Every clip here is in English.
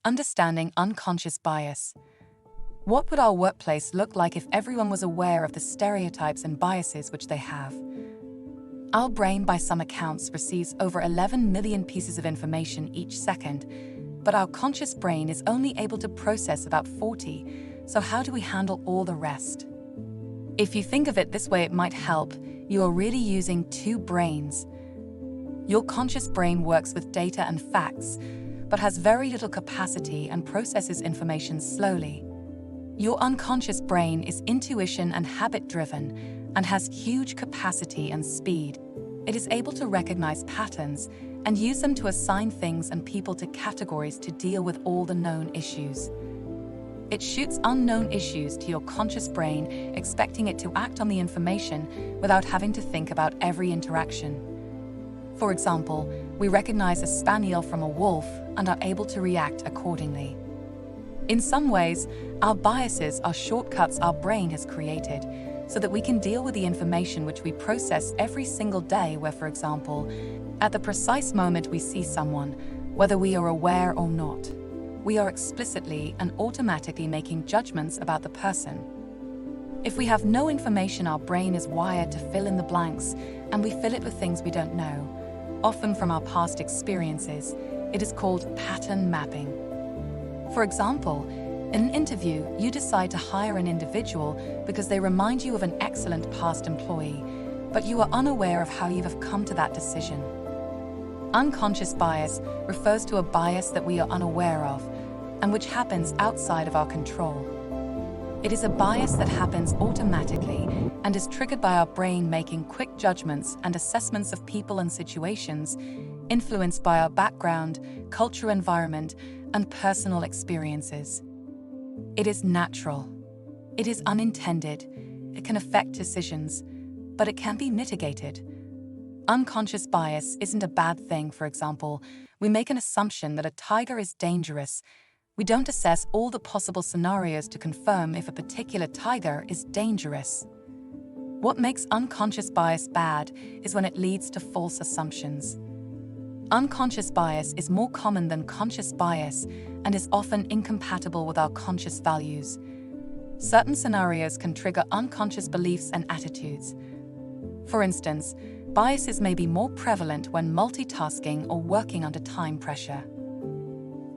Understanding unconscious bias. What would our workplace look like if everyone was aware of the stereotypes and biases which they have? Our brain, by some accounts, receives over 11 million pieces of information each second, but our conscious brain is only able to process about 40, so how do we handle all the rest? If you think of it this way, it might help. You are really using two brains. Your conscious brain works with data and facts, but has very little capacity and processes information slowly. Your unconscious brain is intuition and habit-driven and has huge capacity and speed. It is able to recognize patterns and use them to assign things and people to categories to deal with all the known issues. It shoots unknown issues to your conscious brain, expecting it to act on the information without having to think about every interaction. For example, we recognize a spaniel from a wolf and are able to react accordingly. In some ways, our biases are shortcuts our brain has created so that we can deal with the information which we process every single day where, for example, at the precise moment we see someone, whether we are aware or not, we are explicitly and automatically making judgments about the person. If we have no information, our brain is wired to fill in the blanks, and we fill it with things we don't know, often from our past experiences. It is called pattern mapping. For example, in an interview, you decide to hire an individual because they remind you of an excellent past employee, but you are unaware of how you have come to that decision. Unconscious bias refers to a bias that we are unaware of and which happens outside of our control. It is a bias that happens automatically and is triggered by our brain making quick judgments and assessments of people and situations, influenced by our background, culture, environment, and personal experiences. It is natural. It is unintended. It can affect decisions, but it can be mitigated. Unconscious bias isn't a bad thing. For example, we make an assumption that a tiger is dangerous. We don't assess all the possible scenarios to confirm if a particular tiger is dangerous. What makes unconscious bias bad is when it leads to false assumptions. Unconscious bias is more common than conscious bias and is often incompatible with our conscious values. Certain scenarios can trigger unconscious beliefs and attitudes. For instance, biases may be more prevalent when multitasking or working under time pressure.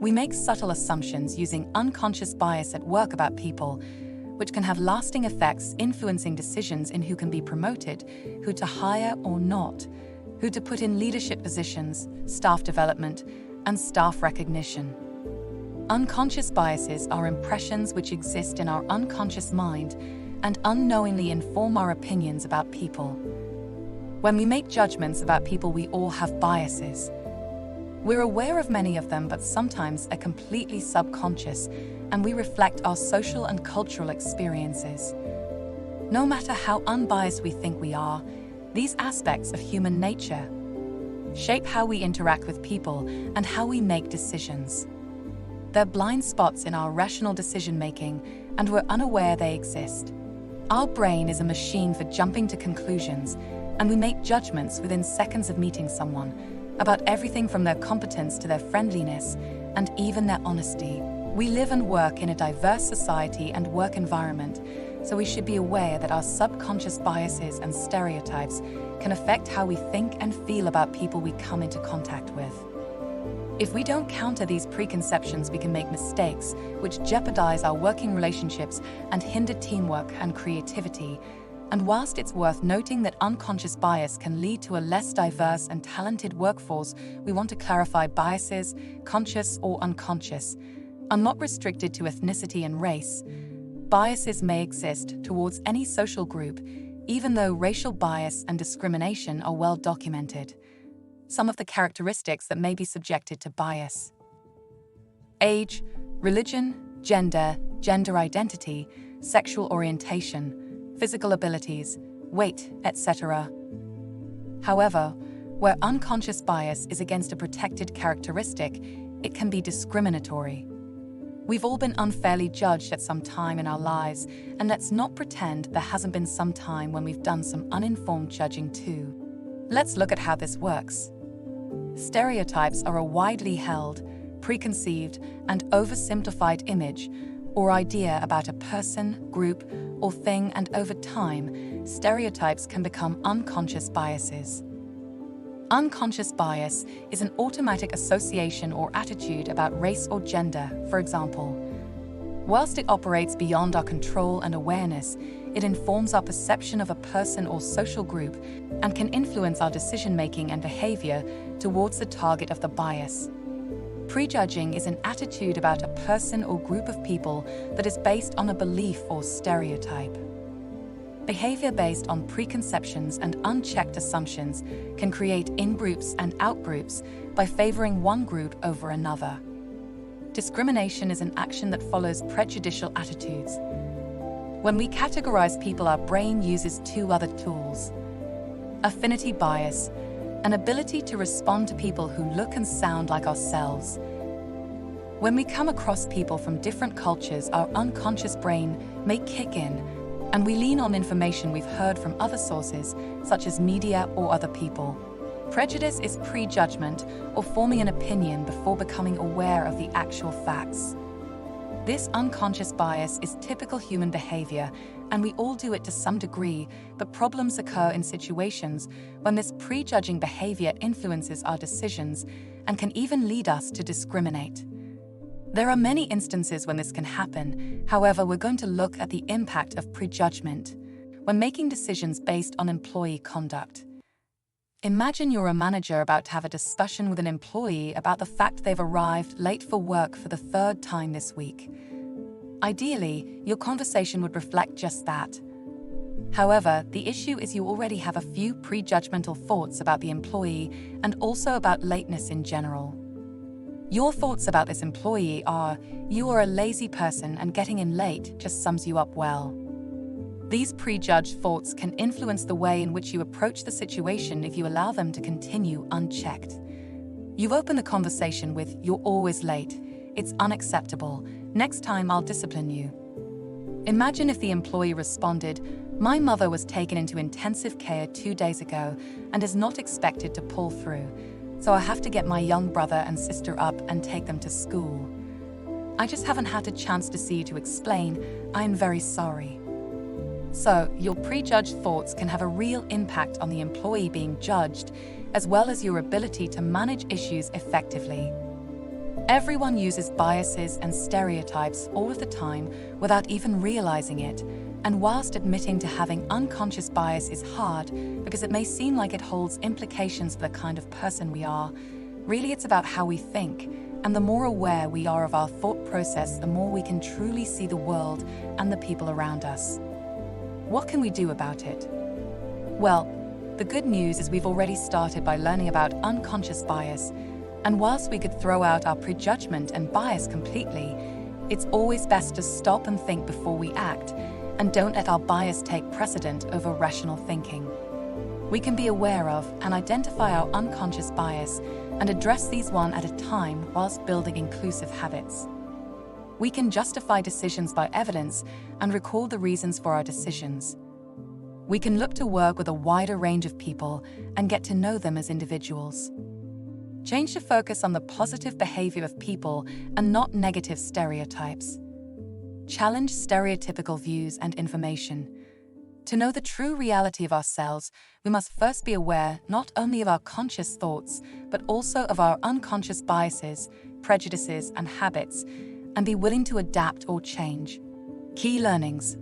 We make subtle assumptions using unconscious bias at work about people, which can have lasting effects, influencing decisions in who can be promoted, who to hire or not, who to put in leadership positions, staff development, and staff recognition. Unconscious biases are impressions which exist in our unconscious mind and unknowingly inform our opinions about people. When we make judgments about people, we all have biases. We're aware of many of them, but sometimes are completely subconscious, and we reflect our social and cultural experiences. No matter how unbiased we think we are, these aspects of human nature shape how we interact with people and how we make decisions. They're blind spots in our rational decision-making, and we're unaware they exist. Our brain is a machine for jumping to conclusions, and we make judgments within seconds of meeting someone about everything from their competence to their friendliness and even their honesty. We live and work in a diverse society and work environment, so we should be aware that our subconscious biases and stereotypes can affect how we think and feel about people we come into contact with. If we don't counter these preconceptions, we can make mistakes which jeopardize our working relationships and hinder teamwork and creativity. And whilst it's worth noting that unconscious bias can lead to a less diverse and talented workforce, we want to clarify biases, conscious or unconscious, are not restricted to ethnicity and race. Biases may exist towards any social group, even though racial bias and discrimination are well documented. Some of the characteristics that may be subjected to bias: age, religion, gender, gender identity, sexual orientation, physical abilities, weight, etc. However, where unconscious bias is against a protected characteristic, it can be discriminatory. We've all been unfairly judged at some time in our lives, and let's not pretend there hasn't been some time when we've done some uninformed judging too. Let's look at how this works. Stereotypes are a widely held, preconceived, and oversimplified image or idea about a person, group, or thing, and over time, stereotypes can become unconscious biases. Unconscious bias is an automatic association or attitude about race or gender, for example. Whilst it operates beyond our control and awareness, it informs our perception of a person or social group and can influence our decision-making and behavior towards the target of the bias. Prejudging is an attitude about a person or group of people that is based on a belief or stereotype. Behavior based on preconceptions and unchecked assumptions can create in-groups and out-groups by favoring one group over another. Discrimination is an action that follows prejudicial attitudes. When we categorize people, our brain uses two other tools: affinity bias, an ability to respond to people who look and sound like ourselves. When we come across people from different cultures, our unconscious brain may kick in, and we lean on information we've heard from other sources, such as media or other people. Prejudice is prejudgment or forming an opinion before becoming aware of the actual facts. This unconscious bias is typical human behavior, and we all do it to some degree, but problems occur in situations when this prejudging behavior influences our decisions and can even lead us to discriminate. There are many instances when this can happen. However, we're going to look at the impact of prejudgment when making decisions based on employee conduct. Imagine you're a manager about to have a discussion with an employee about the fact they've arrived late for work for the third time this week. Ideally, your conversation would reflect just that. However, the issue is you already have a few prejudgmental thoughts about the employee and also about lateness in general. Your thoughts about this employee are, you are a lazy person and getting in late just sums you up well. These prejudged thoughts can influence the way in which you approach the situation if you allow them to continue unchecked. You open the conversation with, "You're always late. It's unacceptable. Next time I'll discipline you." Imagine if the employee responded, "My mother was taken into intensive care 2 days ago and is not expected to pull through, so I have to get my young brother and sister up and take them to school. I just haven't had a chance to see you to explain. I am very sorry." So, your prejudged thoughts can have a real impact on the employee being judged, as well as your ability to manage issues effectively. Everyone uses biases and stereotypes all of the time without even realizing it, and whilst admitting to having unconscious bias is hard because it may seem like it holds implications for the kind of person we are, really it's about how we think, and the more aware we are of our thought process, the more we can truly see the world and the people around us. What can we do about it? Well, the good news is we've already started by learning about unconscious bias, and whilst we could throw out our prejudgment and bias completely, it's always best to stop and think before we act, and don't let our bias take precedent over rational thinking. We can be aware of and identify our unconscious bias and address these one at a time whilst building inclusive habits. We can justify decisions by evidence and recall the reasons for our decisions. We can look to work with a wider range of people and get to know them as individuals. Change the focus on the positive behavior of people and not negative stereotypes. Challenge stereotypical views and information. To know the true reality of ourselves, we must first be aware not only of our conscious thoughts, but also of our unconscious biases, prejudices, and habits, and be willing to adapt or change. Key learnings.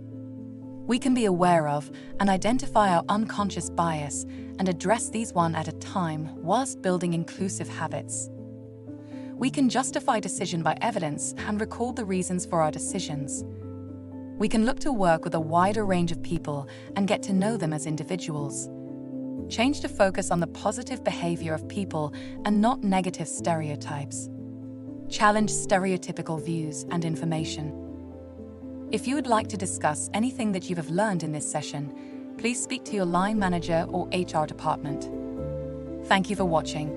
We can be aware of and identify our unconscious bias and address these one at a time whilst building inclusive habits. We can justify decision by evidence and recall the reasons for our decisions. We can look to work with a wider range of people and get to know them as individuals. Change to focus on the positive behavior of people and not negative stereotypes. Challenge stereotypical views and information. If you would like to discuss anything that you have learned in this session, please speak to your line manager or HR department. Thank you for watching.